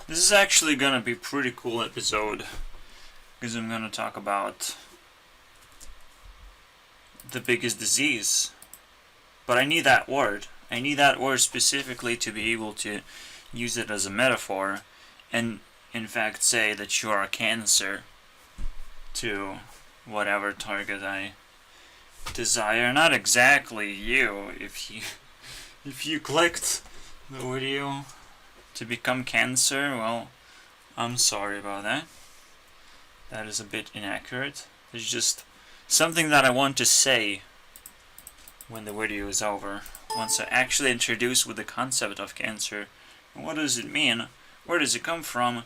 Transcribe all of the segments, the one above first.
This is actually gonna be a pretty cool episode, because I'm gonna talk about the biggest disease. But I need that word. I need that word specifically to be able to use it as a metaphor and in fact say that you are a cancer to whatever target I desire. Not exactly you. If you clicked the video to become cancer, well, I'm sorry about that. That is a bit inaccurate. It's just something that I want to say when the video is over. Once I actually introduce with the concept of cancer, what does it mean, where does it come from,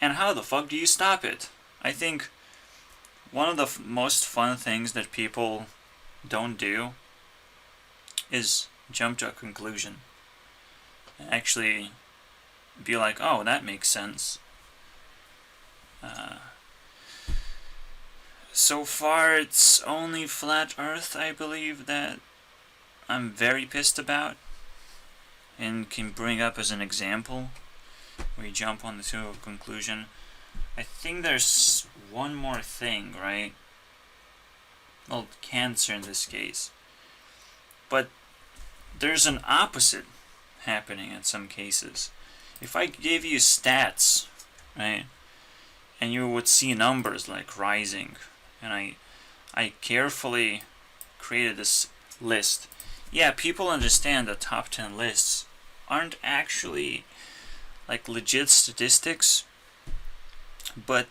and how the fuck do you stop it? I think one of the most fun things that people don't do is jump to a conclusion and actually be like, oh, that makes sense. So far it's only flat earth, I believe, that I'm very pissed about and can bring up as an example. We jump on to a conclusion. I think there's one more thing, right? Well, cancer in this case. But there's an opposite happening in some cases. If I gave you stats, right, and you would see numbers like rising, and I carefully created this list. Yeah, people understand that top 10 lists aren't actually like legit statistics, but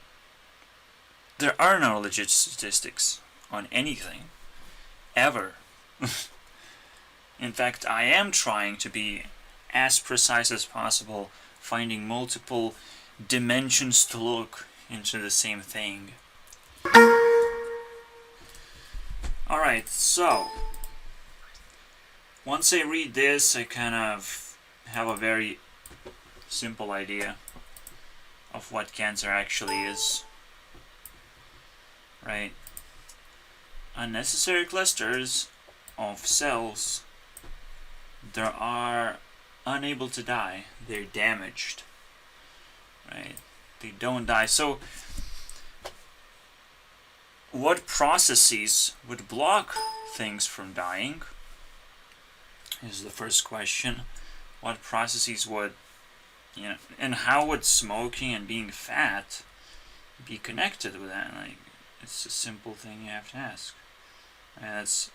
there are no legit statistics on anything, ever. In fact, I am trying to be as precise as possible, finding multiple dimensions to look into the same thing. Alright, so once I read this, I kind of have a very simple idea of what cancer actually is. Right? Unnecessary clusters of cells that are unable to die. They're damaged. Right? They don't die. So what processes would block things from dying is the first question. What processes would, and how would smoking and being fat be connected with that? Like, it's a simple thing you have to ask. And it's,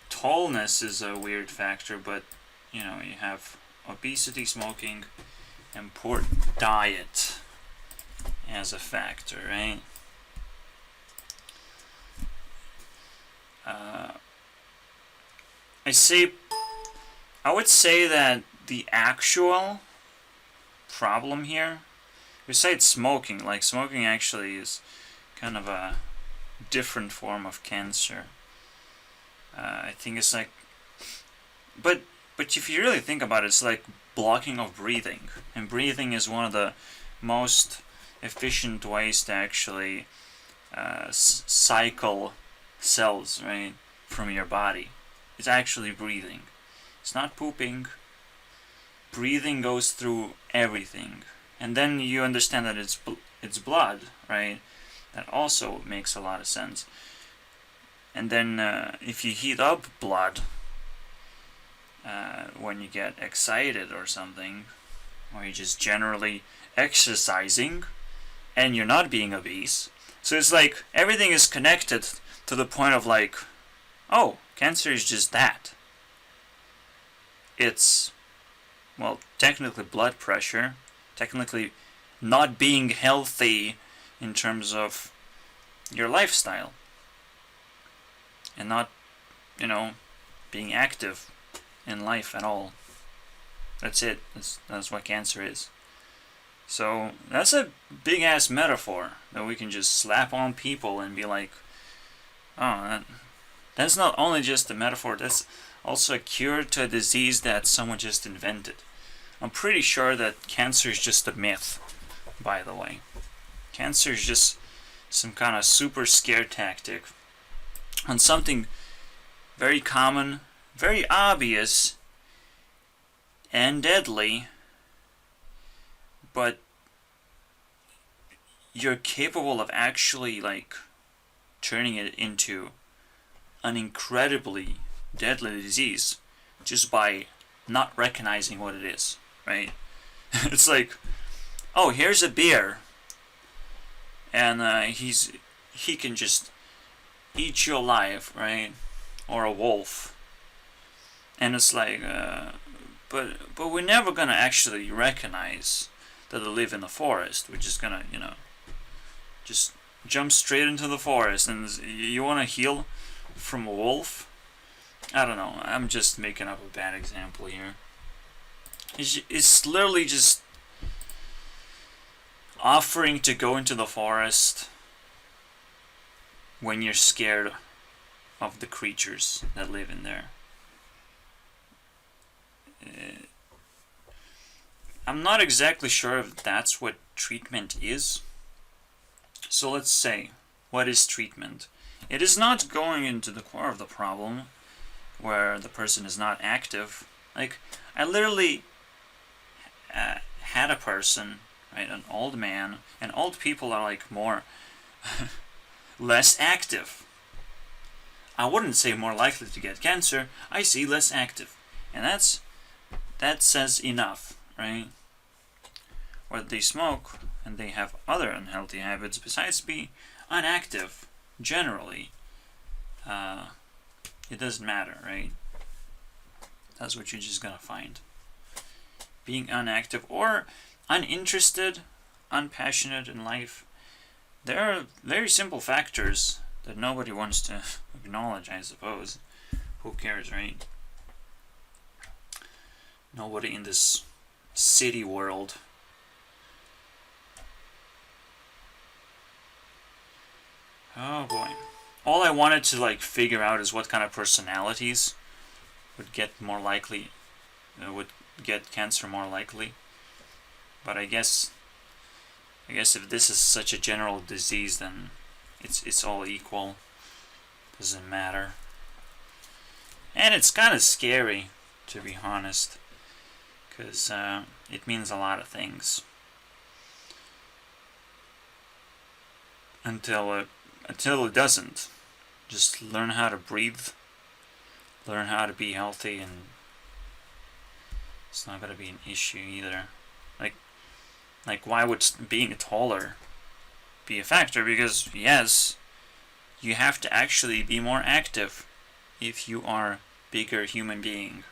tallness is a weird factor, but you have obesity, smoking, and poor diet as a factor, right? I would say that the actual problem here, besides smoking, like smoking actually is kind of a different form of cancer. I think it's like, but if you really think about it, it's like blocking of breathing, and breathing is one of the most efficient ways to actually cycle cells, right, from your body. It's actually breathing. It's not pooping. Breathing goes through everything, and then you understand that it's blood, right? That also makes a lot of sense. And then if you heat up blood when you get excited or something, or you're just generally exercising, and you're not being obese, so it's like everything is connected to the point of like, oh, cancer is just that. It's, well, technically blood pressure, technically not being healthy in terms of your lifestyle, and not, being active in life at all. That's it. That's what cancer is. So that's a big ass metaphor that we can just slap on people and be like, oh, that's not only just a metaphor, that's also a cure to a disease that someone just invented. I'm pretty sure that cancer is just a myth, by the way. Cancer is just some kind of super scare tactic on something very common, very obvious, and deadly, but you're capable of actually like turning it into an incredibly deadly disease just by not recognizing what it is, right? It's like, oh, here's a bear, and he can just eat you alive, right? Or a wolf, and it's like, but we're never gonna actually recognize that they live in the forest. We're just gonna, just jump straight into the forest, and you want to heal from a wolf? I don't know. I'm just making up a bad example here. It's literally just offering to go into the forest when you're scared of the creatures that live in there. I'm not exactly sure if that's what treatment is. So let's say, what is treatment? It is not going into the core of the problem, where the person is not active. Like, I literally had a person, right, an old man, and old people are like more, less active. I wouldn't say more likely to get cancer, I see less active. And that says enough, right? Or they smoke, and they have other unhealthy habits besides being inactive, generally. It doesn't matter, right? That's what you're just gonna find. Being inactive or uninterested, unpassionate in life. There are very simple factors that nobody wants to acknowledge, I suppose. Who cares, right? Nobody in this city world. Oh boy. All I wanted to like figure out is what kind of personalities would get more likely, would get cancer more likely. But I guess if this is such a general disease, then it's all equal. Doesn't matter. And it's kind of scary, to be honest, because it means a lot of things. Until it doesn't. Just learn how to breathe, learn how to be healthy, and it's not going to be an issue either. Like why would being taller be a factor? Because yes, you have to actually be more active if you are a bigger human being.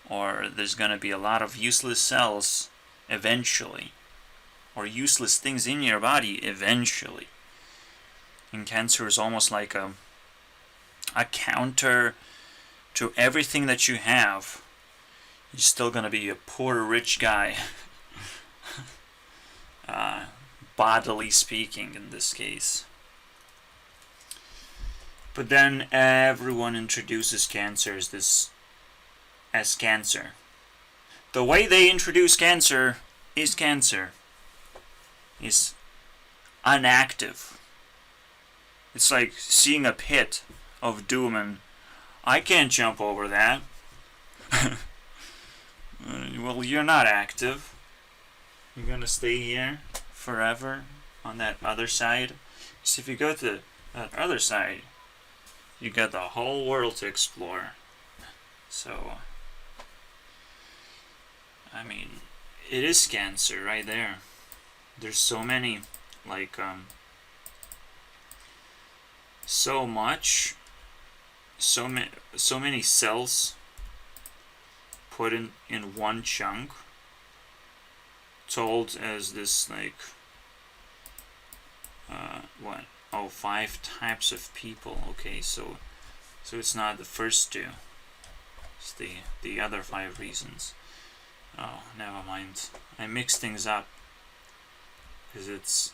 Or there's going to be a lot of useless cells eventually, or useless things in your body eventually. And cancer is almost like a counter to everything that you have. You're still gonna be a poor rich guy, bodily speaking in this case. But then everyone introduces cancer as cancer. The way they introduce cancer is inactive. It's like seeing a pit of doom, and I can't jump over that. Well, you're not active. You're gonna stay here forever on that other side. So if you go to that other side, you got the whole world to explore. So, I mean, it is cancer right there. There's so many, like, so many cells put in one chunk, told as this like 5 types of people. Okay, so it's not the first two, it's the other 5 reasons. Oh, never mind, I mixed things up, because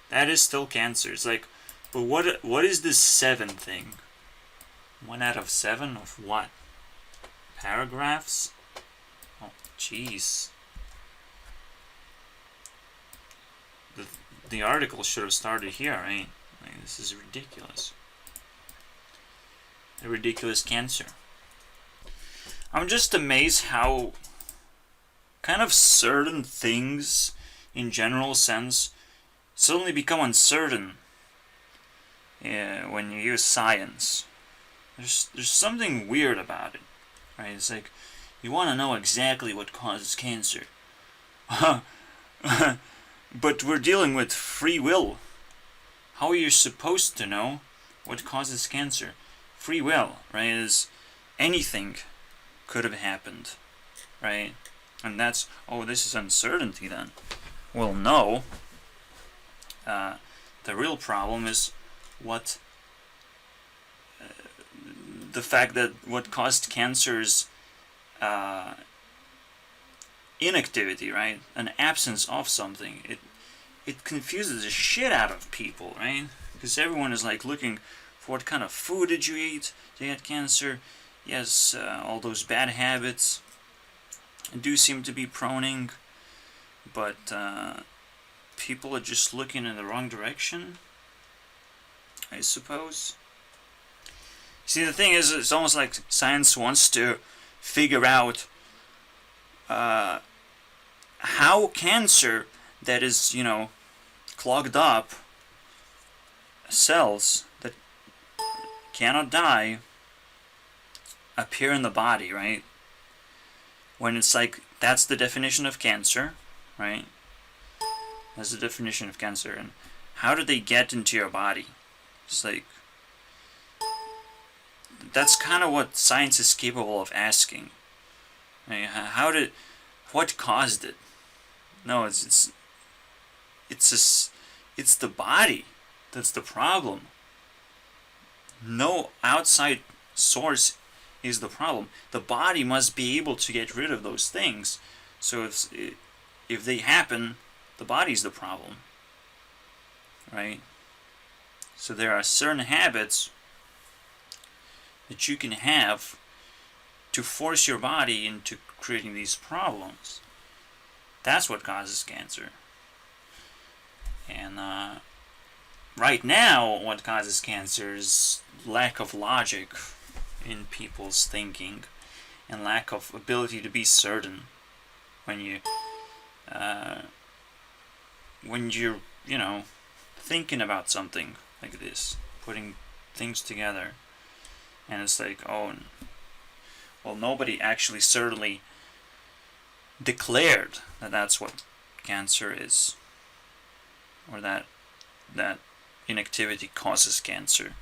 that is still cancer. It's like, but what is this 7 thing? 1 out of 7 of what? Paragraphs? Oh, jeez. The article should have started here, right? Like, this is ridiculous. A ridiculous cancer. I'm just amazed how kind of certain things in general sense, suddenly become uncertain when you use science. There's something weird about it, right? It's like you want to know exactly what causes cancer, but we're dealing with free will. How are you supposed to know what causes cancer? Free will, right? Is anything could have happened, right? And that's, oh, this is uncertainty then. Well, no. The real problem is what the fact that what caused cancer is inactivity, right? An absence of something. It confuses the shit out of people, right? Because everyone is like looking for what kind of food did you eat to get cancer. Yes, all those bad habits do seem to be proning, but people are just looking in the wrong direction, I suppose. See, the thing is, it's almost like science wants to figure out how cancer that is, clogged up cells that cannot die appear in the body, right? When it's like, that's the definition of cancer, right? That's the definition of cancer. And how do they get into your body? It's like, that's kind of what science is capable of asking. Right? What caused it? No, it's the body that's the problem. No outside source is the problem. The body must be able to get rid of those things. So if they happen, the body's the problem, right? So there are certain habits that you can have to force your body into creating these problems. That's what causes cancer. And right now, what causes cancer is lack of logic in people's thinking and lack of ability to be certain when you're thinking about something like this, putting things together, and it's like, oh, well, nobody actually certainly declared that that's what cancer is, or that inactivity causes cancer.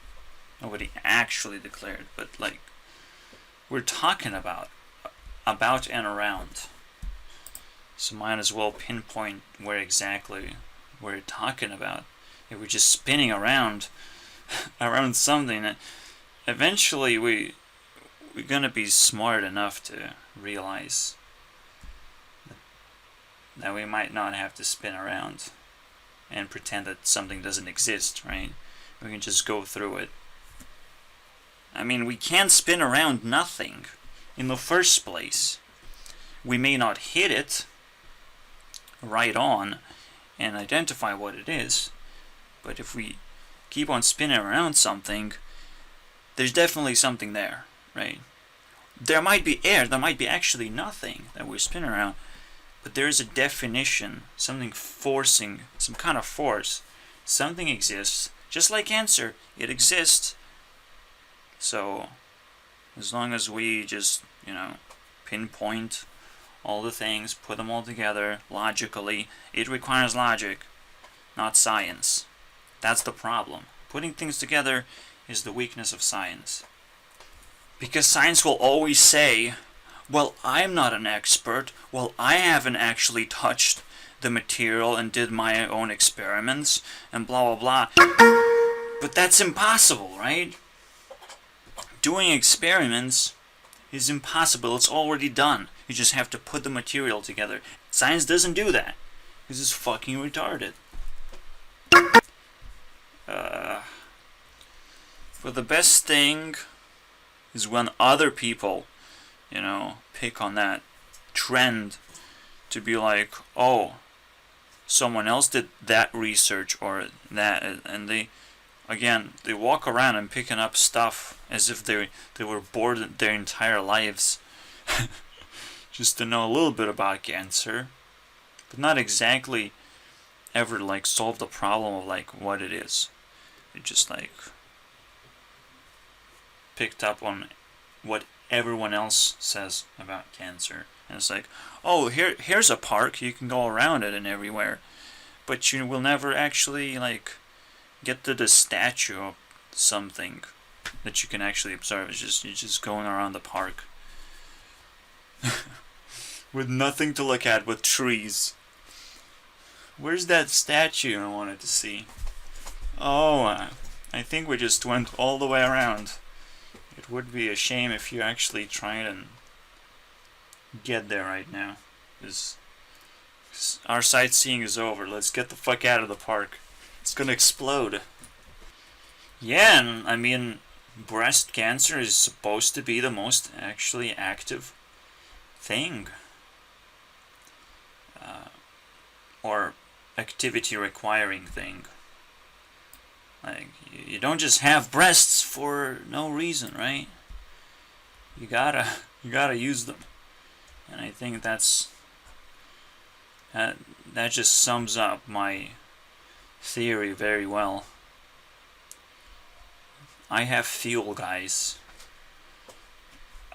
Nobody actually declared, but like, we're talking about and around. So might as well pinpoint where exactly we're talking about. If we're just spinning around something, eventually we're gonna be smart enough to realize that we might not have to spin around and pretend that something doesn't exist, right? We can just go through it. I mean, we can't spin around nothing in the first place. We may not hit it right on and identify what it is, but if we keep on spinning around something, there's definitely something there, right? There might be air, there might be actually nothing that we're spinning around, but there is a definition, something forcing, some kind of force. Something exists, just like cancer, it exists. So, as long as we just, pinpoint all the things, put them all together logically, it requires logic, not science. That's the problem. Putting things together is the weakness of science. Because science will always say, well, I'm not an expert, well, I haven't actually touched the material and did my own experiments, and blah blah blah. But that's impossible, right? Doing experiments is impossible. It's already done. You just have to put the material together. Science doesn't do that. Because it's fucking retarded. But the best thing is when other people, pick on that trend to be like, oh, someone else did that research or that, and they walk around and picking up stuff as if they were bored their entire lives just to know a little bit about cancer, but not exactly ever like solve the problem of like what it is. It just like picked up on what everyone else says about cancer. And it's like, oh, here's a park, you can go around it and everywhere. But you will never actually like get to the statue of something that you can actually observe. It's just you're just going around the park with nothing to look at but trees. Where's that statue I wanted to see? Oh, I think we just went all the way around. It would be a shame if you actually tried and get there right now. Because our sightseeing is over. Let's get the fuck out of the park. It's gonna explode. Yeah, and I mean, breast cancer is supposed to be the most actually active thing. Or activity requiring thing. Like, you don't just have breasts for no reason, right? You gotta use them. And I think that just sums up my theory very well. I have feel, guys.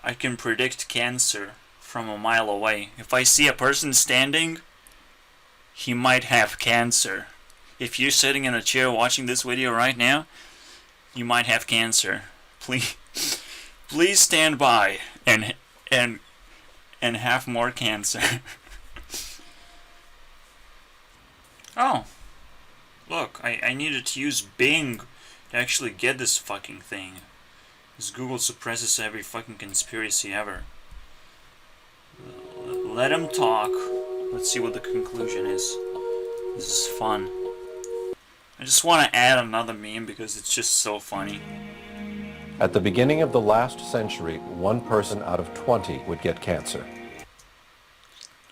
I can predict cancer from a mile away. If I see a person standing, he might have cancer. If you're sitting in a chair watching this video right now, you might have cancer. Please stand by and have more cancer. Oh, look, I needed to use Bing to actually get this fucking thing. Because Google suppresses every fucking conspiracy ever. Let him talk. Let's see what the conclusion is. This is fun. I just want to add another meme because it's just so funny. At the beginning of the last century, 1 person out of 20 would get cancer.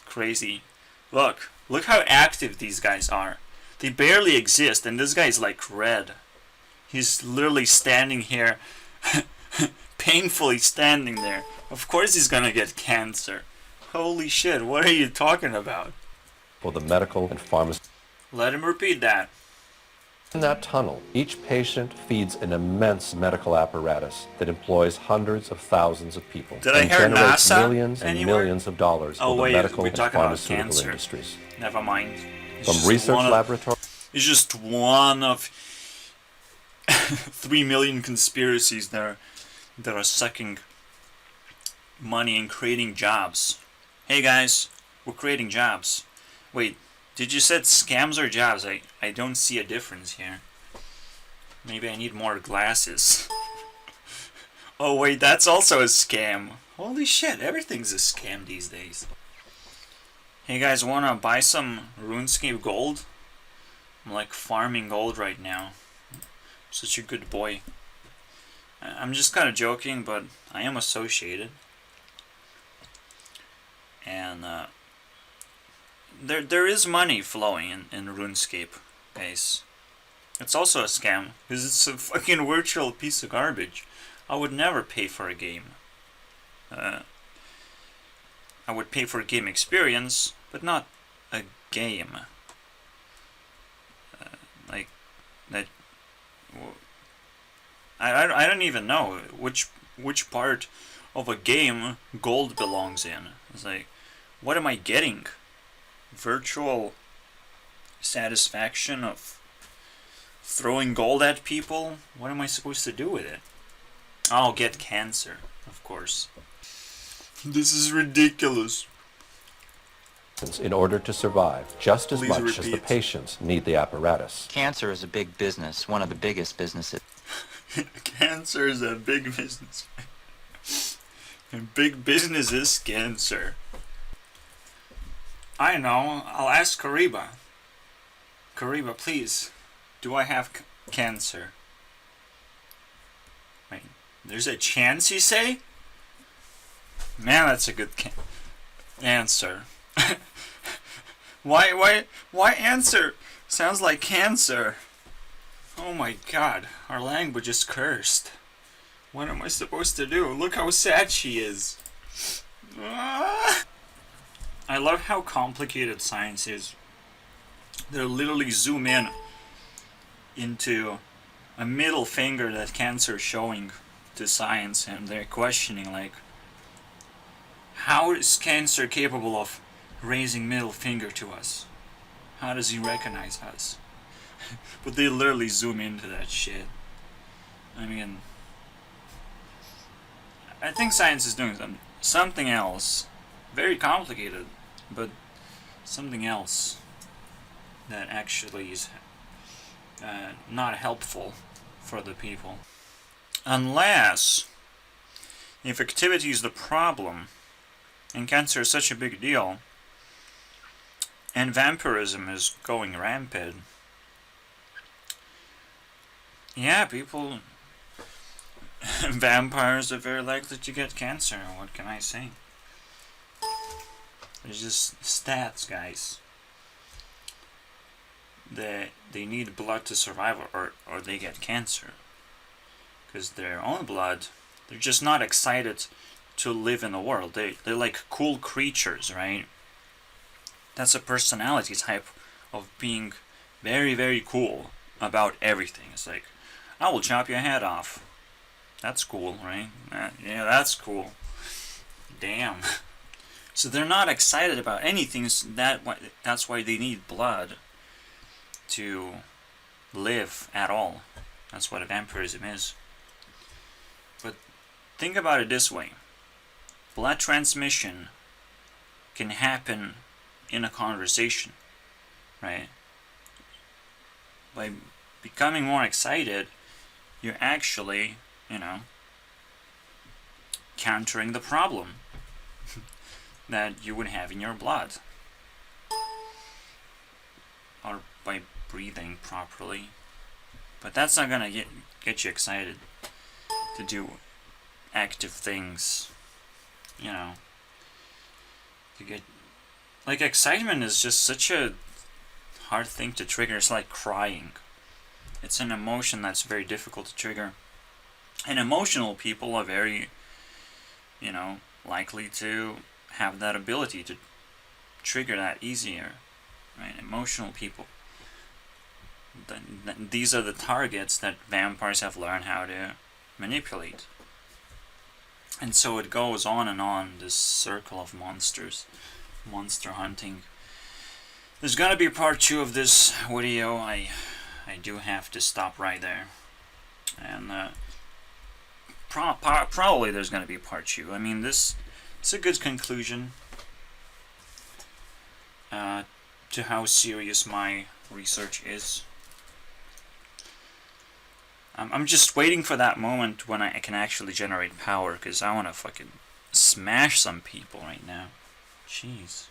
Crazy. Look how active these guys are. They barely exist, and this guy's like red. He's literally standing here, painfully standing there. Of course he's gonna get cancer. Holy shit, what are you talking about? For the medical and pharmaceutical. Let him repeat that. In that tunnel, each patient feeds an immense medical apparatus that employs hundreds of thousands of people. Did I hear generates NASA millions and anywhere? millions of dollars Oh, for the wait, medical we're and talking about pharmaceutical cancer. industries. Never mind. From research laboratories. It's just one of 3 million conspiracies that are sucking money and creating jobs. Hey guys, we're creating jobs. Wait, did you said scams or jobs? I don't see a difference here. Maybe I need more glasses. Oh wait, that's also a scam. Holy shit, everything's a scam these days. Hey guys, wanna buy some RuneScape gold? I'm like farming gold right now. I'm such a good boy. I'm just kind of joking, but I am associated. And there is money flowing in RuneScape, guys. It's also a scam, because it's a fucking virtual piece of garbage. I would never pay for a game. I would pay for a game experience, but not a game. Like that. I don't even know which part of a game gold belongs in. It's like, what am I getting? Virtual satisfaction of throwing gold at people? What am I supposed to do with it? I'll get cancer, of course. This is ridiculous. In order to survive, just as Please much as the repeat. patients need the apparatus. Cancer is a big business, one of the biggest businesses. Cancer is a big business. And big business is cancer. I know, I'll ask Kariba. Kariba, please, do I have cancer? Wait, there's a chance you say? Man, that's a good answer. Why answer? Sounds like cancer. Oh my god, our language is cursed. What am I supposed to do? Look how sad she is. Ah! I love how complicated science is. They literally zoom in into a middle finger that cancer is showing to science, and they're questioning, like, how is cancer capable of raising middle finger to us? How does he recognize us? But they literally zoom into that shit. I mean, I think science is doing something else, very complicated, but something else that actually is not helpful for the people. Unless, if activity is the problem, and cancer is such a big deal, and vampirism is going rampant, yeah, people, vampires are very likely to get cancer. What can I say? It's just stats, guys. They need blood to survive, or they get cancer. Because their own blood, they're just not excited to live in the world. They're like cool creatures, right? That's a personality type of being very, very cool about everything. It's like, I will chop your head off. That's cool, right? Yeah, that's cool. Damn. So they're not excited about anything. So that's why they need blood to live at all. That's what vampirism is. But think about it this way. Blood transmission can happen in a conversation, right? By becoming more excited, you're actually, countering the problem that you would have in your blood. Or by breathing properly. But that's not gonna get you excited to do active things, to get, like, excitement is just such a hard thing to trigger. It's like crying. It's an emotion that's very difficult to trigger. And emotional people are very, likely to have that ability to trigger that easier, right? Emotional people. These are the targets that vampires have learned how to manipulate. And so it goes on, this circle of monsters, monster hunting. There's gonna be part 2 of this video. I do have to stop right there. And probably there's gonna be part 2. I mean, it's a good conclusion to how serious my research is. I'm just waiting for that moment when I can actually generate power, because I want to fucking smash some people right now. Jeez.